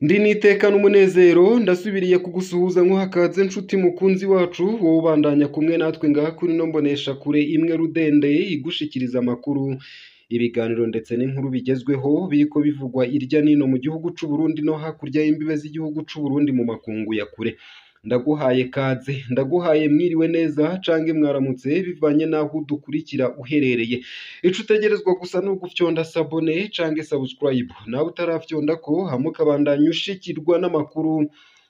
Ndi nitekana umunezero ndasubiriye kugusuhuza nk'uhakaze nshuti mukunzi wacu wowe ubandanya kumwe natwe ngaha kuri no mbonesha kure imwe rudende igushikiriza amakuru ibiganiro ndetse n'inkuru bigezweho biriko bivugwa irya nino mu gihugu c'u Burundi no hakurya y'imbibe z'igihugu c'u Burundi mu makungu ya kure. Ndaguhaye kaze, ndaguhaye mwiriwe neza cange mwaramutse bivanye naho udukurikira uherereye. Ico utegerezwa gusa no gufyonda sabone cange subscribe nawe utarafyonda ko hamuka bandanya ushikirwa n'amakuru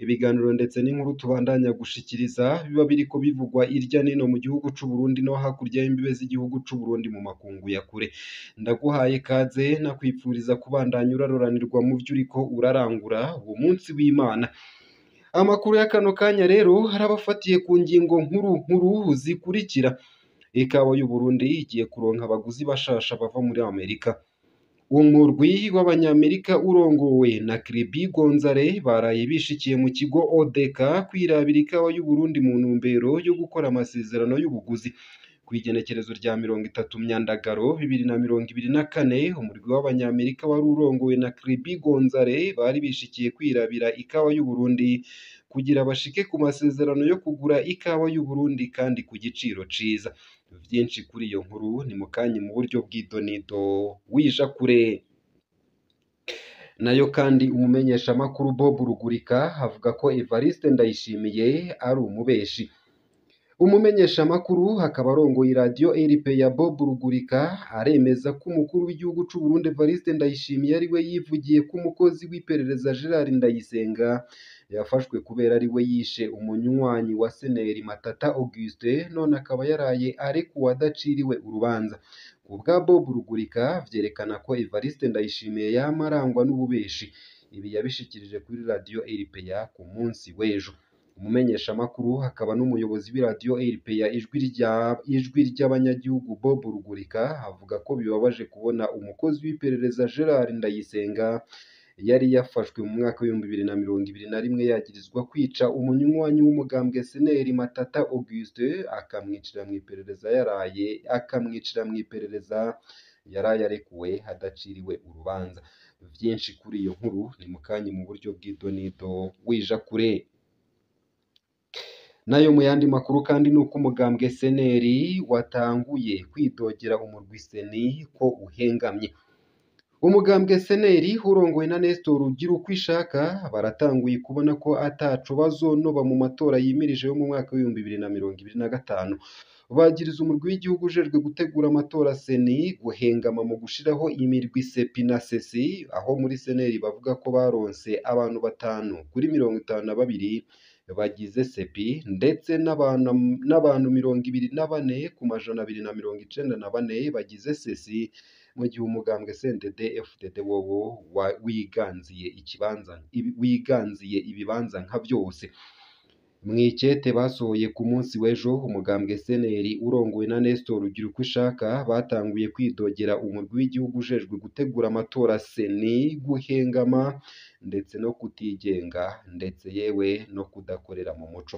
ibiganiro ndetse n'inkuru tubandanya gushikiriza biba biriko bivugwa irya nino mu gihugu c'u Burundi no hakurya y'imbibe z'igihugu c'u Burundi mu makungu ya kure. Ndaguhaye kaze nakwipfuriza kubandanya uraroranirwa mu vyo uriko urarangura uwo munsi w'Imana. Amakuru y'akano kanya rero harabafatiye ku ngingo nkuru zikurikira. Ikawa y'u Burundi igiye kuronka abaguzi bashasha bava muri Amerika. Umurwi w'Abanyamerika urongowe na Kribi Gonzale baraye bishikiye mu kigo ODK kwirabira ikawa y'u Burundi mu ntumbero yo gukora amasezerano y'ubuguzi. Kw'igenekerezo rya 30 Myandagaro 2024 umurwi w'Abanyamerika wari urongowe na Kribi Gonzale bari bishikiye kwirabira ikawa y'u Burundi kugira bashike ku masezerano yo kugura ikawa y'u Burundi kandi ku giciro ciza. Vyinshi kuri iyo nkuru ni mukanye mu buryo bw'idonido wija kure. Nayo kandi umumenyesha makuru Bob Rugurika avuga ko Evariste Ndayishimiye ari umubeshi. Umumenyesha makuru hakaba arongoye radio RP ya Bob Rugurika aremeza ko umukuru w'igihugu c'u Burundi Evariste Ndayishimiye ari we yivugiye ko umukozi w'iperereza Gerard Ndayisenga yafashwe kubera ari we yishe umunywanyi wa Seneri Matata Auguste none akaba yaraye arekuwe adaciriwe urubanza. Kubwa Bob Rugurika vyerekana ko Evariste Ndayishimiye yamarangwa n'ububeshi. Ibi yabishikirije kuri radio RPA ku munsi w'ejo. Umumenyesha makuru hakaba n'umuyobozi w'iradio RPA ijwi ry'abanyagihugu Bob Rugurika avuga ko bibabaje kubona umukozi w'iperereza Gerard Ndayisenga yari yafashwe mu mwaka wa 2021 yagirizwa kwica umunywanyi w'umugambwe Seneri Matata Auguste akamwicira mu iperereza yaraye arekuwe hadaciriwe urubanza. Vyinshi kuri iyo nkuru ni mukanye mu buryo bw'idonido wija kure. Nayo mu yandi makuru kandi nuko umugambwe Seneri watanguye kwidogera umurwi Seni ko uhengamye. Umugambwe Seneri urongowe na Nestor Girukishaka baratanguye kubona ko ataco bazonoba mu matora yimirije yo mu mwaka wa 2025. Bagiriza umurwi w'igihugu ujejwe gutegura amatora Seni guhengama mu gushiraho imirwi Sepi na Sesi, aho muri Seneri bavuga ko baronse abantu 5 kuri 52 bagize Sepi ndetse n'abantu 24 ku majana 294 bagize Sesi, mu gihe umugambwe CNDD FDD wowo wiganziye ibibanza nka byose. Mw'ikete basohoye ku munsi w'ejo umugambwe Seneri urongowe na Nestor Girukishaka batanguye kwidogera umurwi w'igihugu ujejwe gutegura amatora Seni guhengama ndetse no kutigenga ndetse yewe no kudakorera mu muco.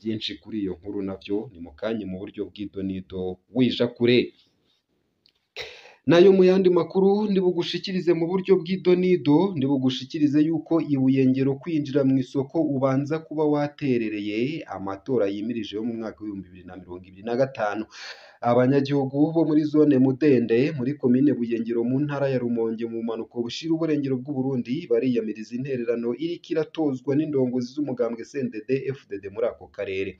Vyinshi kuri iyo nkuru navyo ni mukanye mu buryo bw'idonido wija kure. Nayo mu yandi makuru ndibugushikirize mu buryo bw'idonido ndibugushikirize yuko ibuyengero kwinjira mu isoko ubanza kuba waterereye amatora yimirije yo mu mwaka wa 2025. Abanyagihugu bo muri zone Mudende muri komine Buyengero mu ntara ya Rumonge mu manuko bushira uburengero bw'u Burundi bariyamiriza intererano iriko iratozwa n'indongozi z'umugambwe CNDD FDD muri ako karere.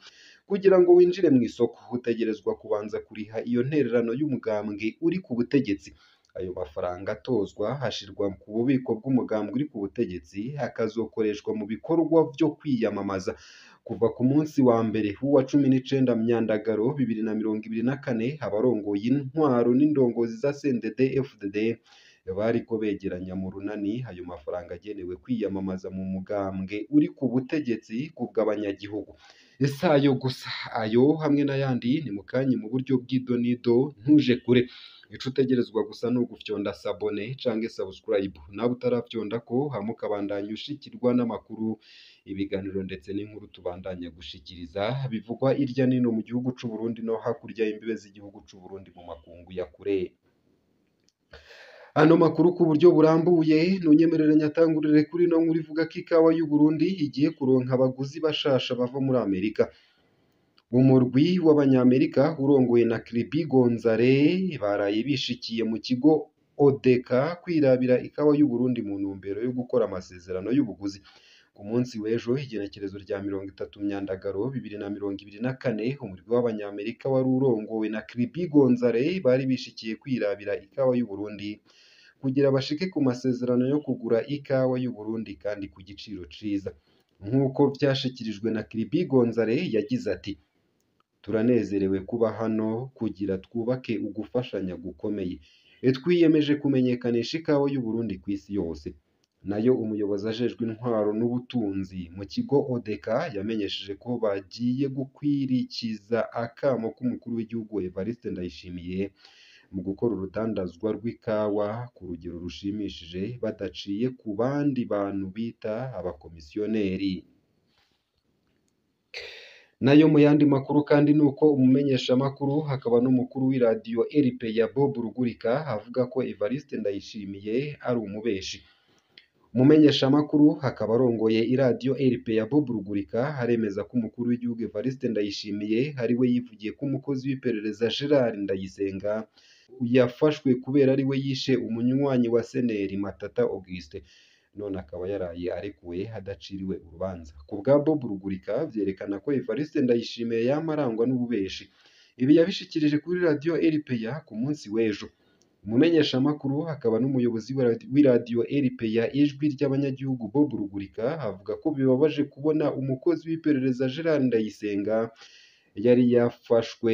Kugira ngo winjire mu isoko utegerezwa kubanza kuriha iyo ntererano y'umugambwe uri ku butegetsi. Ayo mafaranga atozwa hashirwa ku bubiko bw'umugambwe uri ku butegetsi akazokoreshwa mu bikorwa vyo kwiyamamaza. Kuva ku munsi wa mbere wa 19 Myandagaro 2024 abarongoye intwaro n'indongozi za CNDD FDD bariko begeranya mu runani ayo mafaranga agenewe kwiyamamaza mu mugambwe uri ku butegetsi kubw'abanyagihugu. Ese ayo gusa, ayo hamwe n'ayandi ni mu kanya mu buryo bw'idonido, ntuje kure. Ico utegerezwa gusa ni ugufyonda sabone canke subscribe, nawe utarafyonda ko hama ukabandanya ushikirwa n'amakuru, ibiganiro ndetse n'inkuru tubandanya gushikiriza bivugwa irya nino mu gihugu c'u Burundi no hakurya y'imbibe z'igihugu c'u Burundi mu makungu ya kure. Ano makuru ku buryo burambuye nunyemerere nyatangurire kuri no nkuru ivuga ko ikawa y'u Burundi igiye kuronka abaguzi bashasha bava muri Amerika. Umurwi w'abanyamerika urongoye na Kribi Gonzale baraye bishikiye mu kigo Odeka kwirabira ikawa y'u Burundi mu ntumbero yo gukora amasezerano y'ubuguzi. Ku munsi w'ejo igenekerezo rya 30 Myandagaro 2024 umurwi w'abanyamerika wari urongowe na Kribi Gonzale bari bishikiye kwirabira ikawa y'u Burundi kugira bashike ku masezerano yo kugura ikawa y'u Burundi kandi ku giciro ciza. Nk'uko vyashikirijwe na Kribi Gonzale yagize ati: turanezerewe kuba hano kugira twubake ugufashanya gukomeye. Twiyemeje kumenyekanisha ikawa y'u Burundi kw'isi yose. Nayo umuyobozi ajejwe intwaro n'ubutunzi mu kigo Odeka yamenyesheje ko bagiye gukwirikiza akamo k'umukuru w'igihugu Evariste Ndayishimiye mu gukora urudandazwa rw'ikawa ku rugero rushimishije badaciye ku bandi bantu bita abakomisiyoneri. Nayo mu yandi makuru kandi nuko umumenyeshamakuru hakaba n'umukuru w'iradiyo RPA Bob Rugurika avuga ko Evariste Ndayishimiye ari umubeshi. Umumenyeshamakuru hakaba arongoye iradiyo RPA Bob Rugurika aremeza ko umukuru w'igihugu Evariste Ndayishimiye ari we yivugiye ko umukozi w'iperereza Gerard Ndayisenga yafashwe kubera ari we yishe umunywanyi wa Seneri Matata Auguste, none akaba yaraye arekuwe hadaciriwe urubanza. Ku bwa Bob Rugurika vyerekana ko Evariste Ndayishimiye yamarangwa n'ububeshi. Ibi yabishikirije kuri radiyo RPA ku munsi w'ejo. Umumenyeshamakuru hakaba n'umuyobozi w'iradiyo RPA ijwi ry'abanyagihugu Bob Rugurika avuga ko bibabaje kubona umukozi w'iperereza Gerard Ndayisenga yari yafashwe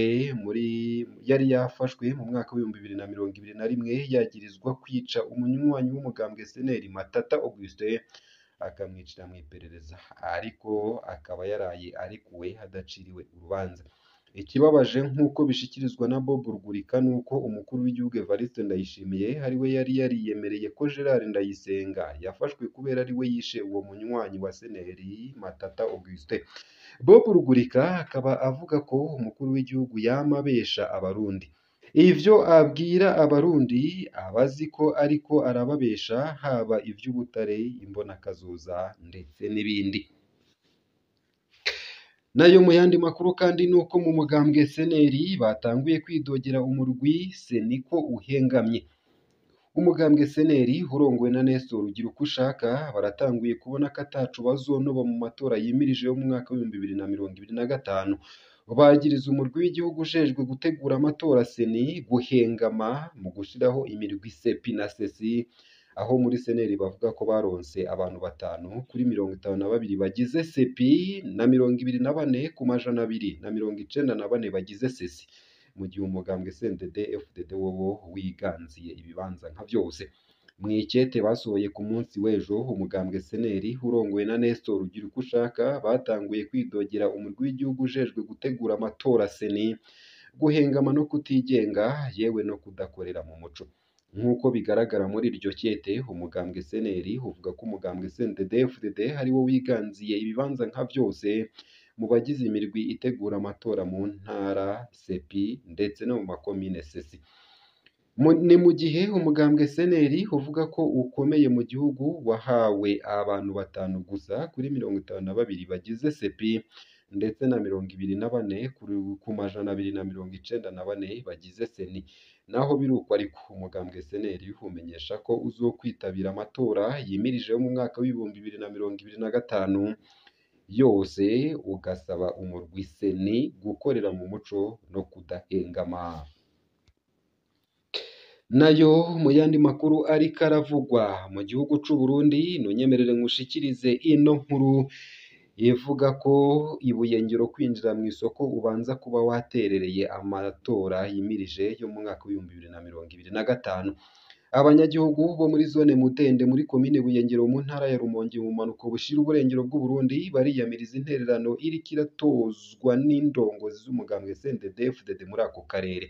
mu mwaka w'ibihumbi 2021 yagirizwa kwica umunywanyi w'umugambwe Seneri Matata Auguste akamwicira mu iperereza, ariko akaba yaraye arekuwe hadaciriwe urubanza. Ikibabaje nk'uko bishikirizwa na Bob Rugurika nuko umukuru w'igihugu Evariste Ndayishimiye ari we yari yariyemereye ko Gerard Ndayisenga yafashwe kubera ari we yishe uwo munywanyi wa Seneri Matata Auguste. Bob Rugurika akaba avuga ko umukuru w'igihugu yamabesha abarundi. Ivyo abwira abarundi abazi ko ariko arababesha, haba ivy'ubutare, imbonakazoza ndetse n'ibindi. Nayo mu yandi makuru kandi nuko mu mugambwe Seneri batanguye kwidogera umurwi Seniko uhengamye. Umugambwe Seneri urongowe na Nestor Girukishaka baratanguye kubona ko ataco bazonoba mu matora yimirije yo mu mwaka w'ibihumbi 2025. Bagiriza umurwi w'igihugu ujejwe gutegura amatora Seni guhengama mu gushiraho imirwi Sepi na Sesi, aho muri Seneri bavuga ko baronse abantu 5 kuri 52 bagize Sepi na 24 ku majana 294 bagize Sesi, mu gihe umugambwe CNDD FDD wowo wiganziye ibibanza nka vyose. Mw'ikete basohoye ku munsi w'ejo umugambwe Seneri urongowe na Nestor Girukishaka batanguye kwidogera umurwi w'igihugu ujejwe gutegura amatora Seni guhengama no kutigenga, yewe no kudakorera mu muco. Nk'uko bigaragara muri iryo kete, umugambwe Seneri uvuga ko umugambwe CNDD FDD ari wo wiganziye ibibanza nka vyose mu bagize imirwi itegura amatora mu ntara Sepi ndetse no mu makomine Sesi. Ni mu gihe umugambwe Seneri uvuga ko ukomeye mu gihugu wahawe abantu 5 gusa kuri 52 bagize Sepi ndetse na 24 ku majana 294 bagize Seni. Naho biruko ariko umugambwe Seneri umenyesha ko uzokwitabira amatora yimirije mu mwaka w'ibihumbi 2025 yose, ugasaba umurwi Seni gukorera mu muco no kudahengama. Nayo mu yandi makuru ariko aravugwa mu gihugu c'u Burundi, nunyemerere ngushikirize ino nkuru ivuga ko ibuye ngiro kwinjira mu isoko ubanza kuba waterereye amatora yimirije yo mu mwaka w'ibihumbi 2025. Abanyagihugu bo muri zone Mudende muri komine Buyengero mu ntara ya Rumonge mu bumanuko bushira uburengero bw'u Burundi bariyamiriza intererano iriko iratozwa n'indongozi z'umugambwe CNDD-FDD muri ako karere.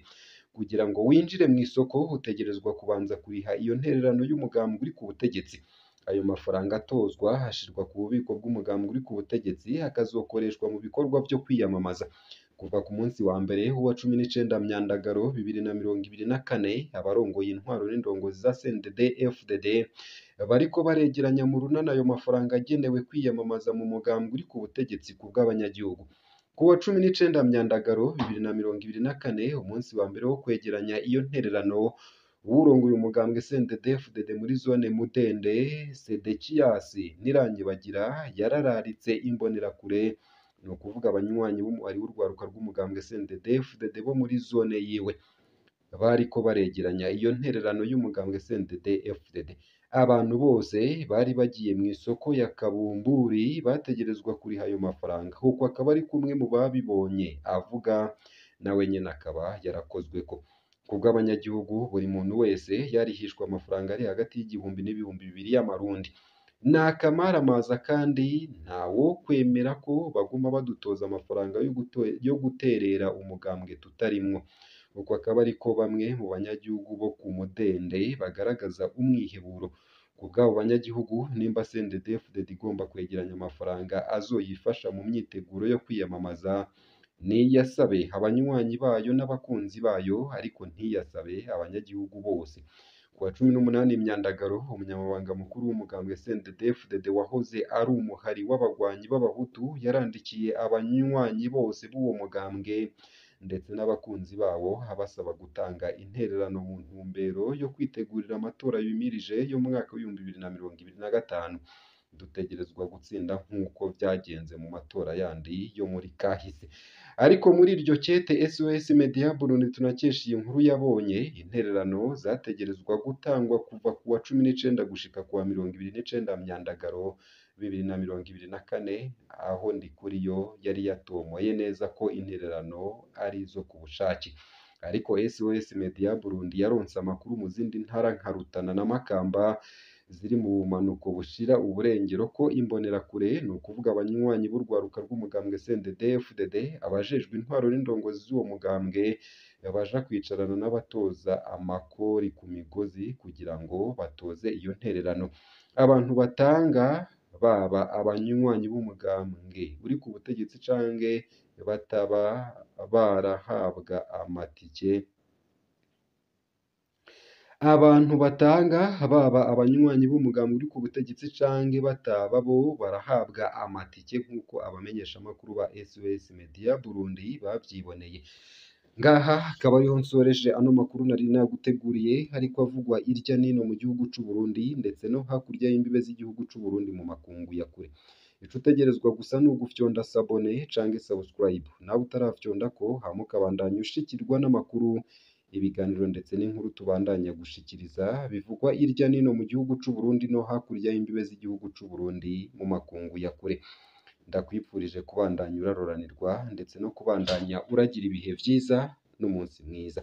Kugira ngo winjire mu isoko utegerezwa kubanza kuriha iyo ntererano y'umugambwe uri ku butegetsi. Ayo mafaranga atozwa hashirwa ku bubiko bw'umugambwe uri ku butegetsi akazokoreshwa mu bikorwa vyo kwiyamamaza. Kuva ku munsi wa mbere wa 19 Myandagaro 2024 abarongoye intwaro n'indongozi za CNDD-FDD bariko baregeranya mu runana ayo mafaranga agenewe kwiyamamaza mu mugambwe uri ku butegetsi ku bw'abanyagihugu. Ku wa 19 Myandagaro 2024 umunsi wa mbere wo kwegeranya iyo ntererano, uwurongoye umugambwe CNDD-FDD muri zone Mudende Sedekias Niranyibagira yarararitse imbonerakure, ni ukuvuga abanywanyi b'umuhari w'urwaruka rw'umugambwe CNDD-FDD bo muri zone yiwe bariko baregeranya iyo ntererano y'umugambwe CNDD-FDD. Abantu bose bari bagiye mu isoko ya Kabumburi bategerezwa kuriha ayo mafaranga, kuko akaba ari kumwe mu babibonye avuga nawe nyene akaba yarakozweko. Kubw'abanyagihugu buri muntu wese yarihishwa amafaranga ari hagati y'igihumbi n'ibihumbi bibiri y'amarundi. Ni akamaramaza kandi ntawo kwemera ko baguma badutoza amafaranga yo guterera umugambwe tutarimwo. Uko akaba ariko bamwe mu banyagihugu bo ku Mudende bagaragaza umwiheburo. Ku bw'abo banyagihugu, nimba CNDD-FDD igomba kwegeranya amafaranga azoyifasha mu myiteguro yo kwiyamamaza, niyasabe abanywanyi bayo n'abakunzi bayo, ariko ntiyasabe abanyagihugu bose. Ku wa 18 Myandagaro umunyamabanga mukuru w'umugambwe CNDD-FDD wahoze ari umuhari w'abagwanyi b'abahutu yarandikiye abanywanyi bose b'uwo mugambwe ndetse n'abakunzi bawo abasaba gutanga intererano mu ntumbero yo kwitegurira amatora yimirije yo mu mwaka w'ibihumbi 2025. Dutegerezwa gutsinda nk'uko byagenze mu matora yandi yo muri kahise. Ariko muri iryo kete SOS Media Burundi tunakesha iyi nkuru yabonye intererano zategerezwa gutangwa kuva ku wa 19 gushika ku wa 29 Myandagaro 2024, aho Ndikuriyo yari yatomoye neza ko intererano ari izo ku bushake. Ariko SOS Media Burundi yaronse amakuru mu zindi ntara nka Rutana na Makamba ziri mu bumanuko bushira uburengero ko imbonerakure, ni ukuvuga abanywanyi b'urwaruka rw'umugambwe CNDD-FDD, abajejwe intwaro n'indongozi z'uwo mugambwe baja kwicarana n'abatoza amakori ku migozi kugira ngo batoze iyo ntererano. Abantu batanga baba abanywanyi b'umugambwe uri ku butegetsi canke bataba barahabwa amatike. Abantu batanga baba abanywanyi b'umugambwe uri ku butegetsi canke bataba bo barahabwa amatike nk'uko abamenyesha amakuru ba SOS Media Burundi bavyiboneye. Ngaha akaba ariho nsoreje ano makuru nari naguteguriye, ariko avugwa irya nino mu gihugu c'u Burundi ndetse no hakurya y'imbibe z'igihugu c'u Burundi mu makungu ya kure. Ico utegerezwa gusa ni ugufyonda sabone canke subscribe, nawe utarafyondako hama ukabandanya ushikirwa n'amakuru, ibiganiro ndetse n'inkuru tubandanya gushikiriza bivugwa irya nino mu gihugu c'u Burundi no hakurya y'imbibe z'igihugu c'u Burundi mu makungu ya kure. Ndakwipfurije kubandanya uraroranirwa ndetse no kubandanya uragira ibihe vyiza n'umunsi mwiza.